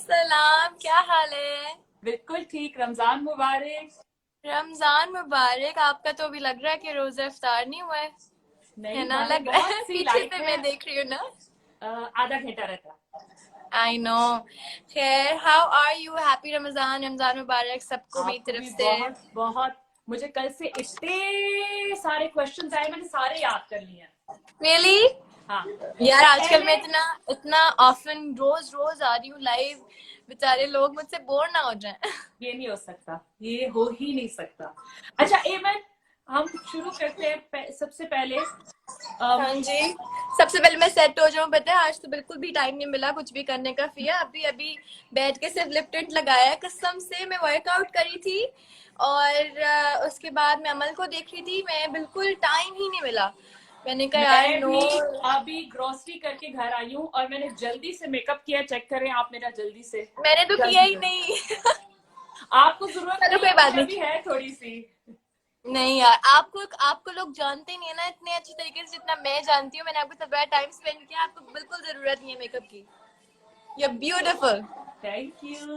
सलाम, क्या हाल है? बिल्कुल ठीक। रमजान मुबारक। रमजान मुबारक। आपका तो अभी लग रहा है कि रोजा इफ्तार नहीं हुआ है नहीं, ना? हमारे लग रहा है बहुत सी पीछे लाइफ से में मैं देख रही हूँ ना। आधा घंटा रहता। I know. खैर, how are you? Happy Ramzan, Ramzan मुबारक सबको मेरी आपको तरफ भी से। बहुत बहुत। मुझे कल से इतने सारे क्वेश्चंस आए, मैंने सारे याद कर लिए हैं। रियली? हाँ। यार, तो आजकल मैं पहले इतना इतना ऑफन रोज रोज आ रही हूँ लाइव। बेचारे लोग मुझसे बोर ना हो जाएं। ये नहीं हो सकता, ये हो ही नहीं सकता। अच्छा एमन, हम शुरू करते हैं। सबसे पहले हाँ अम, जी। सबसे पहले मैं सेट हो जाऊं। पता है, आज तो बिल्कुल भी टाइम नहीं मिला कुछ भी करने का। फिया अभी अभी बैठ के सिर्फ लिप टिंट लगाया। कसम से मैं वर्कआउट करी थी और उसके बाद मैं अमल को देख रही थी। मैं बिल्कुल टाइम ही नहीं मिला। मैंने कहा यार मैं नो। भी अभी ग्रोसरी करके घर आई हूँ और मैंने जल्दी से मेकअप किया। चेक करें आप मेरा, जल्दी से। मैंने तो किया जल्दी ही जल्दी। नहीं। आपको जरूरत चलो नहीं कोई है, बात मुझे नहीं। अभी है थोड़ी सी। नहीं यार, आपको आपको लोग जानते नहीं है ना इतने अच्छी तरीके से जितना मैं जानती हूँ। मैंने आपके साथ बड़ा टाइम स्पेंड किया। आपको बिल्कुल जरूरत नहीं है मेकअप की। You are beautiful. Thank you.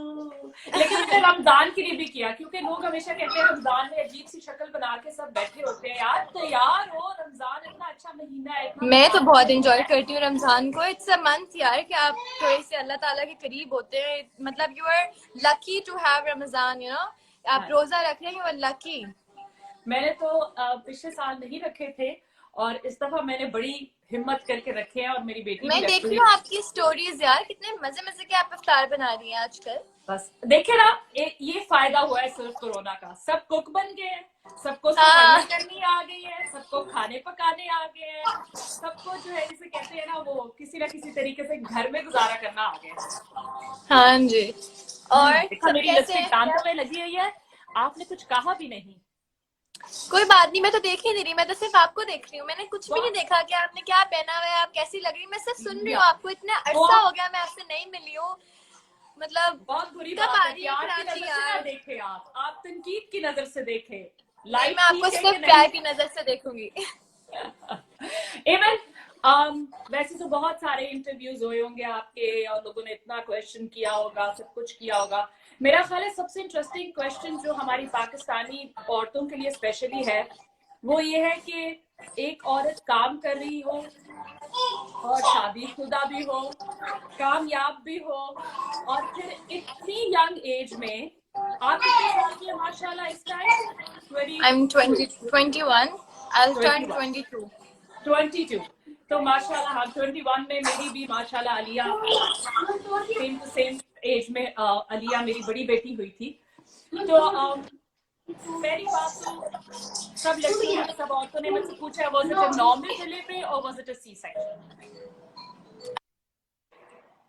लेकिन मैंने रमजान के लिए भी किया, क्योंकि लोग हमेशा कहते हैं रमजान में अजीब सी शक्ल बना के सब बैठे होते हैं। यार तैयार हो, रमजान इतना अच्छा महीना है, इतना मैं तो बहुत मुबारक इंजॉय है। करती हूँ रमजान को। इट्स अ मंथ यार कि आप थोड़े से अल्लाह ताला के करीब होते हैं। मतलब you are lucky to have Ramzan, you know. आप हाँ, रोजा रख रहे हैं, यू आर लकी। मैंने तो पिछले साल नहीं रखे थे और इस दफा मैंने बड़ी हिम्मत करके रखे हैं और मेरी बेटी भी मैं देख रखी रही है। हूँ आपकी स्टोरीज यार, कितने मजे मजे के आप इफ्तार बना रही हैं आजकल। बस देखे ना, ये फायदा हुआ है सिर्फ कोरोना का। सब कुक बन गए हैं, सबको हाँ। सफाइयां करनी आ गई है, सबको खाने पकाने आ गए हैं, सबको जो है जिसे कहते हैं ना, वो किसी ना किसी तरीके से घर में गुजारा करना आ गया है। हाँ जी। और देखा सब मेरी कैसे लिपस्टिक हैं दांतों क्या? में लगी हुई है। आपने कुछ कहा भी नहीं। कोई बात नहीं, मैं तो देख ही नहीं रही। मैं तो सिर्फ आपको देख रही हूँ। मैंने कुछ भी नहीं बहुत देखा कि आपने क्या पहना हुआ है, आप कैसी लग रही। मैं सिर्फ सुन रही या हूँ आपको। इतना अरसा बहुत हो गया मैं आपसे नहीं मिली हूँ। मतलब बहुत बुरी कब बात आ है। रही है प्यार की कराची नजर से ना यार? देखे, आप तनकीद की नजर से देखे। नहीं, मैं लाइफ आपको ठीक है कि सिर्फ प्यार नहीं। की नजर से देखूंगी। इवन वैसे तो बहुत सारे इंटरव्यूज हुए होंगे आपके और लोगों ने इतना क्वेश्चन किया होगा, सब कुछ किया होगा। मेरा ख्याल है सबसे इंटरेस्टिंग क्वेश्चन जो हमारी पाकिस्तानी औरतों के लिए स्पेशली है, वो ये है कि एक औरत काम कर रही हो और शादीशुदा भी हो, कामयाब भी हो, और फिर इतनी यंग एज में। आप कितने साल की है माशाल्लाह इस time? Twenty I am to 21। I twenty turn 22। 22। तो माशाल्लाह, हाँ 21 में मेरी भी माशाल्लाह अलिया सेम टू सेम एज में अलिया मेरी बड़ी बेटी हुई थी। तो पहली बात तो सब लड़कियों ने, सब औरतों ने मुझसे पूछा, was it a normal delivery और was it a C section?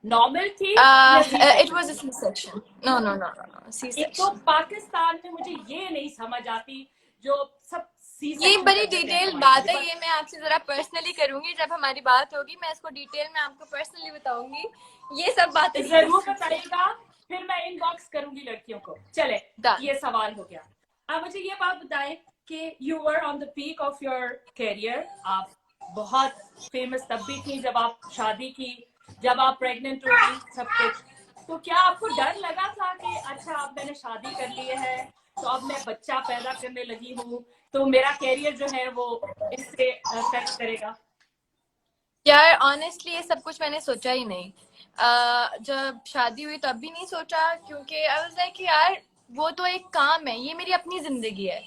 Normal थी या C it section was a थी? C section. No no no no, C एक तो सेक्शन। पाकिस्तान में मुझे ये नहीं समझ आती, जो सब सी ये सेक्शन बड़ी कर देते हैं डिटेल हमारी बात चीजें है। पर। ये मैं आपसे जरा पर्सनली करूंगी जब हमारी बात होगी। मैं इसको डिटेल में आपको पर्सनली बताऊंगी। ये सब बातें नहीं कर जरूर सकते। बताइएगा, फिर मैं इनबॉक्स करूंगी लड़कियों को। चले, डन। ये सवाल हो गया। अब मुझे ये बात बताएं कि you were on the peak of your career. आप बहुत फेमस तब भी थी जब आप शादी की, जब आप प्रेग्नेंट हुई, सब कुछ। तो क्या आपको डर लगा था कि अच्छा अब मैंने शादी कर ली है, तो अब मैं बच्चा पैदा करने लगी हूँ, तो मेरा कैरियर जो है वो इससे अफेक्ट करेगा? यार ऑनेस्टली ये सब कुछ मैंने सोचा ही नहीं। जब शादी हुई तब भी नहीं सोचा, क्योंकि आई वाज लाइक यार वो तो एक काम है, ये मेरी अपनी जिंदगी है।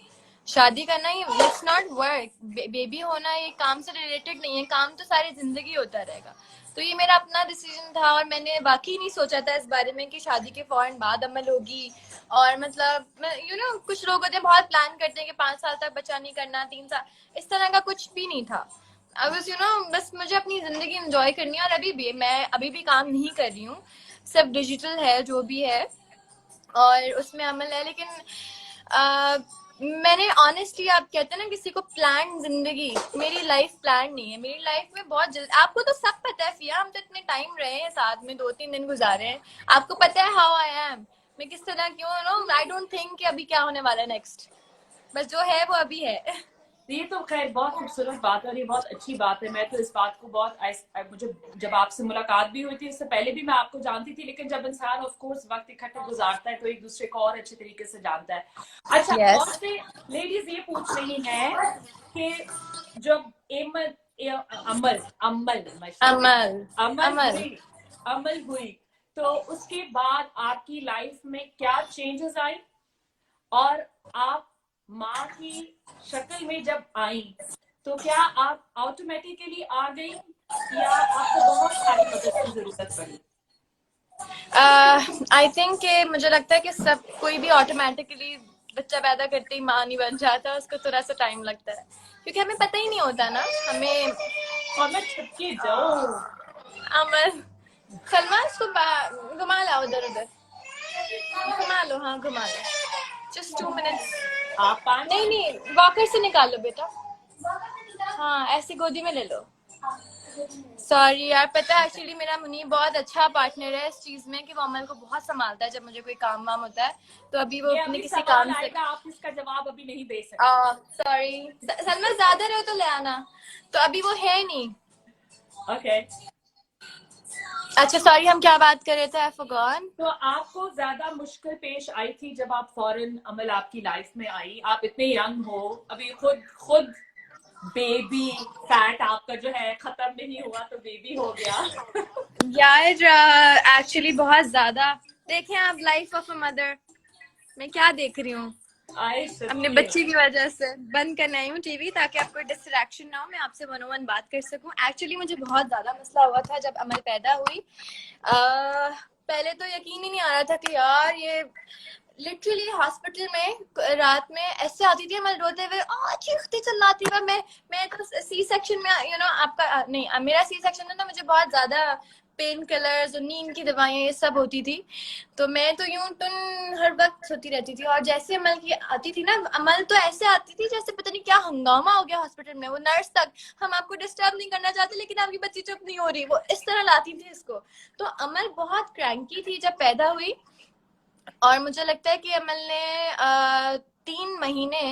शादी करना ही इट्स नॉट वर्क। बेबी होना ये काम से रिलेटेड नहीं है। काम तो सारी जिंदगी होता रहेगा। तो ये मेरा अपना डिसीजन था और मैंने वाकई नहीं सोचा था इस बारे में कि शादी के फौरन बाद अमल होगी। और मतलब कुछ लोग होते हैं बहुत प्लान करते हैं कि 5 साल तक बच्चा नहीं करना, 3 साल। इस तरह का कुछ भी नहीं था। आई वाज बस मुझे अपनी जिंदगी एंजॉय करनी है। और अभी भी काम नहीं कर रही हूँ। सिर्फ डिजिटल है जो भी है और उसमें अमल है। लेकिन आ, मैंने ऑनेस्टली, आप कहते हैं ना किसी को प्लान जिंदगी, मेरी लाइफ प्लान नहीं है। मेरी लाइफ में बहुत जल्द, आपको तो सब पता है फिया, हम तो इतने टाइम रहे हैं साथ में, 2-3 दिन गुजारे हैं। आपको पता है हाउ आई एम, मैं किस तरह क्यों नो। आई डोंट थिंक कि अभी क्या होने वाला है नेक्स्ट। बस जो है वो अभी है। ये तो खैर बहुत खूबसूरत बात है और ये बहुत अच्छी बात है। मैं तो इस बात को बहुत मुझे जब आपसे मुलाकात भी हुई थी, इससे पहले भी मैं आपको जानती थी, लेकिन जब इंसान ऑफ कोर्स वक्त इकट्ठे गुजारता है तो एक दूसरे को और अच्छे तरीके से जानता है। अच्छा, यस। बहुत से लेडीज ये पूछ रही हैं कि जब अमल अमल माशाल्लाह अमल। अमल अमल। हुई अमल हुई तो उसके बाद आपकी लाइफ में क्या चेंजेस आई, और आप माँ की शक्ल में जब आई तो क्या आप ऑटोमेटिकली आ गई या आपको बहुत सारी मदद की जरूरत पड़ी? आई थिंक कि मुझे लगता है कि सब कोई भी ऑटोमेटिकली बच्चा पैदा करते ही माँ नहीं बन जाता, उसको थोड़ा सा टाइम लगता है, क्योंकि हमें पता ही नहीं होता ना हमें। और मैं छुपके जाऊं? अमर, सलमान इसको घुमा लाओ उधर उधर, घुमा लो, हाँ घुमा लो, जस्ट 2 मिनट्स। आप पानी। नहीं नहीं, वॉकर से निकाल लो बेटा, हाँ ऐसे गोदी में ले लो। सॉरी यार, पता है एक्चुअली मेरा मुनीब बहुत अच्छा पार्टनर है इस चीज में कि वो अमल को बहुत संभालता है जब मुझे कोई काम वाम होता है, तो अभी वो ये अपने अभी किसी सवाल काम से। आएगा, आप इसका जवाब अभी नहीं दे सकती। सॉरी सलमा, ज्यादा रहे तो ले आना, तो अभी वो है नहीं। ओके। अच्छा सॉरी, हम क्या बात कर रहे थे, आई फॉरगॉट। तो आपको ज्यादा मुश्किल पेश आई थी जब आप फॉरेन अमल आपकी लाइफ में आई? आप इतने यंग हो, अभी खुद खुद बेबी फैट आपका जो है खत्म नहीं हुआ तो बेबी हो गया। यार एक्चुअली बहुत ज्यादा, देखें आप लाइफ ऑफ अ मदर, मैं क्या देख रही हूँ आए अपने सच्चे। बच्ची की वजह से। बंद करने आई हूँ टीवी ताकि आपको डिस्ट्रैक्शन ना हो, मैं आपसे 1-on-1 बात कर सकूं। एक्चुअली मुझे बहुत ज्यादा मसला हुआ था जब अमल पैदा हुई। पहले तो यकीन ही नहीं आ रहा था कि यार ये लिटरली हॉस्पिटल में रात में ऐसे आती थी अमल रोते हुए, चीखती चिल्लाती हुआ। मैं तो सी सेक्शन में, आपका नहीं, मेरा सी सेक्शन में ना मुझे बहुत ज्यादा पेन किलर्स और नींद की दवाइयाँ ये सब होती थी, तो मैं तो यूं टुन हर वक्त सोती रहती थी। और जैसे अमल की आती थी ना, अमल तो ऐसे आती थी जैसे पता नहीं क्या हंगामा हो गया हॉस्पिटल में। वो नर्स तक, हम आपको डिस्टर्ब नहीं करना चाहते लेकिन आपकी बच्ची चुप नहीं हो रही, वो इस तरह लाती थी इसको। तो अमल बहुत क्रैंकी थी जब पैदा हुई, और मुझे लगता है कि अमल ने 3 महीने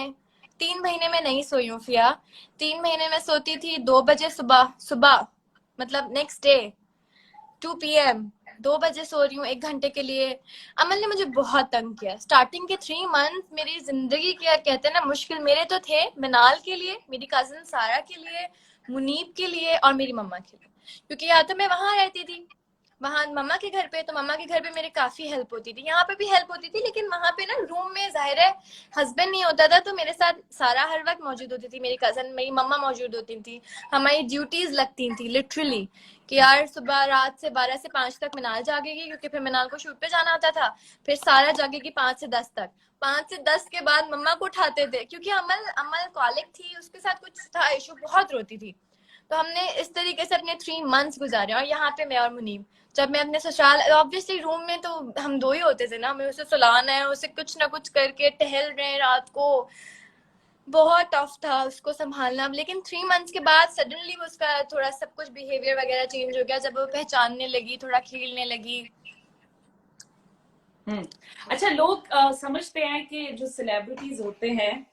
3 महीने में नहीं सोई हूँ फिया। 3 महीने में सोती थी 2 बजे सुबह सुबह, मतलब नेक्स्ट डे 2 PM, 2 बजे सो रही हूँ 1 घंटे के लिए। अमल ने मुझे बहुत तंग किया स्टार्टिंग के 3 मंथ। मेरी जिंदगी क्या कहते हैं ना, मुश्किल मेरे तो थे, मिनाल के लिए, मेरी कजन सारा के लिए, मुनीब के लिए और मेरी मम्मा के लिए, क्योंकि या तो मैं वहां रहती थी, वहां मम्मा के घर पे, तो मम्मा के घर पे मेरी काफी हेल्प होती थी, यहाँ पे भी हेल्प होती थी, लेकिन वहां पे ना रूम में जाहिर है हस्बैंड नहीं होता था, तो मेरे साथ सारा हर वक्त मौजूद होती थी, मेरी कजन, मेरी मम्मा मौजूद होती थी। हमारी ड्यूटीज लगती थी लिटरली कि यार सुबह रात से 12 से 5 तक मिनाल जागेगी, क्योंकि फिर मिनाल को शूट पे जाना होता था, फिर सारा जागेगी 5 से 10 तक। 5 से 10 के बाद मम्मा को उठाते थे, क्योंकि अमल अमल कॉलिक थी, उसके साथ कुछ था इशू, बहुत रोती थी। तो हमने इस तरीके से अपने 3 मंथ्स गुजारे। और यहाँ पे मैं और मुनीब, जब मैं अपने ससुराल, ऑब्वियसली रूम में तो हम दो ही होते थे ना, हमें उसे सुलाना है, उसे कुछ ना कुछ करके टहल रहे हैं रात को, बहुत टफ था उसको संभालना। लेकिन 3 मंथ्स के बाद सडनली उसका थोड़ा सब कुछ बिहेवियर वगैरह चेंज हो गया, जब वो पहचानने लगी, थोड़ा खेलने लगी। अच्छा, लोग समझते हैं कि जो सेलिब्रिटीज होते हैं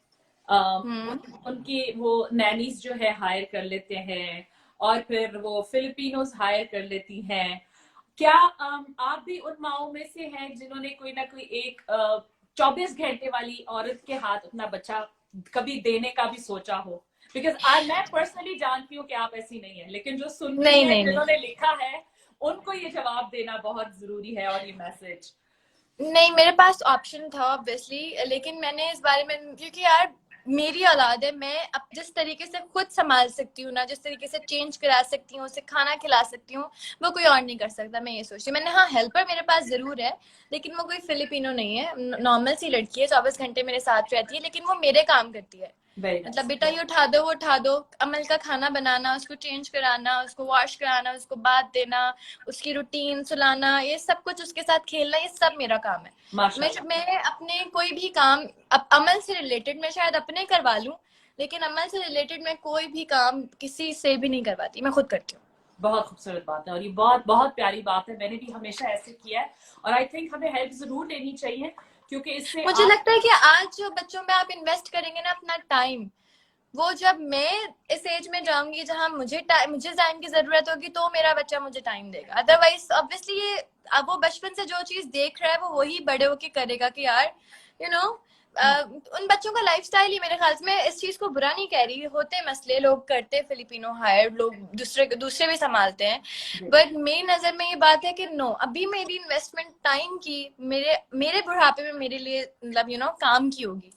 उनकी वो नैनीज जो है हायर कर लेते हैं और फिर वो फिलिपिनोज हायर कर लेती हैं। क्या आप भी उन माओं में से हैं जिन्होंने कोई ना कोई एक 24 घंटे वाली औरत के हाथ अपना बच्चा कभी देने का भी सोचा हो? बिकॉज मैं पर्सनली जानती हूँ कि आप ऐसी नहीं है, लेकिन जो सुन रही नहीं है, नहीं नहीं जिन्होंने लिखा है, उनको ये जवाब देना बहुत जरूरी है और ये मैसेज। नहीं, मेरे पास ऑप्शन था ऑब्वियसली, लेकिन मैंने इस बारे में, क्योंकि यार मेरी औलाद है, मैं अब जिस तरीके से खुद संभाल सकती हूँ ना, जिस तरीके से चेंज करा सकती हूँ, उसे खाना खिला सकती हूँ, वो कोई और नहीं कर सकता। मैं ये सोचती हूँ, मैंने, हाँ हेल्पर मेरे पास जरूर है, लेकिन वो कोई फिलिपिनो नहीं है, नॉर्मल सी लड़की है, 24 घंटे मेरे साथ रहती है, लेकिन वो मेरे काम करती है। मतलब बेटा ये उठा दो, वो उठा दो, अमल का खाना बनाना, उसको चेंज कराना, उसको वॉश कराना, उसको बात देना, उसकी रूटीन सुलाना, ये सब कुछ, उसके साथ खेलना, ये सब मेरा काम है। मैं अपने कोई भी काम अमल से रिलेटेड मैं शायद अपने करवा लूं, लेकिन अमल से रिलेटेड मैं कोई भी काम किसी से भी नहीं करवाती, मैं खुद करती हूँ। बहुत खूबसूरत बात है और ये बहुत बहुत प्यारी बात है। मैंने भी हमेशा ऐसे किया है और आई थिंक हमें हेल्प जरूर लेनी चाहिए, क्योंकि इससे मुझे आप लगता है कि आज जो बच्चों में आप इन्वेस्ट करेंगे ना अपना टाइम, वो जब मैं इस एज में जाऊंगी जहां मुझे टाइम की जरूरत होगी तो मेरा बच्चा मुझे टाइम देगा। अदरवाइज ऑब्वियसली ये अब वो बचपन से जो चीज देख रहा है वो वही बड़े होके करेगा कि यार यू you नो उन बच्चों का लाइफस्टाइल ही, मेरे ख्याल से, मैं इस चीज को बुरा नहीं कह रही, होते मसले, लोग करते फिलिपिनो हायर, लोग दूसरे भी संभालते हैं, बट मेरी नजर में ये बात है कि नो, अभी मेरी इन्वेस्टमेंट टाइम की मेरे बुढ़ापे में मेरे लिए मतलब काम की होगी।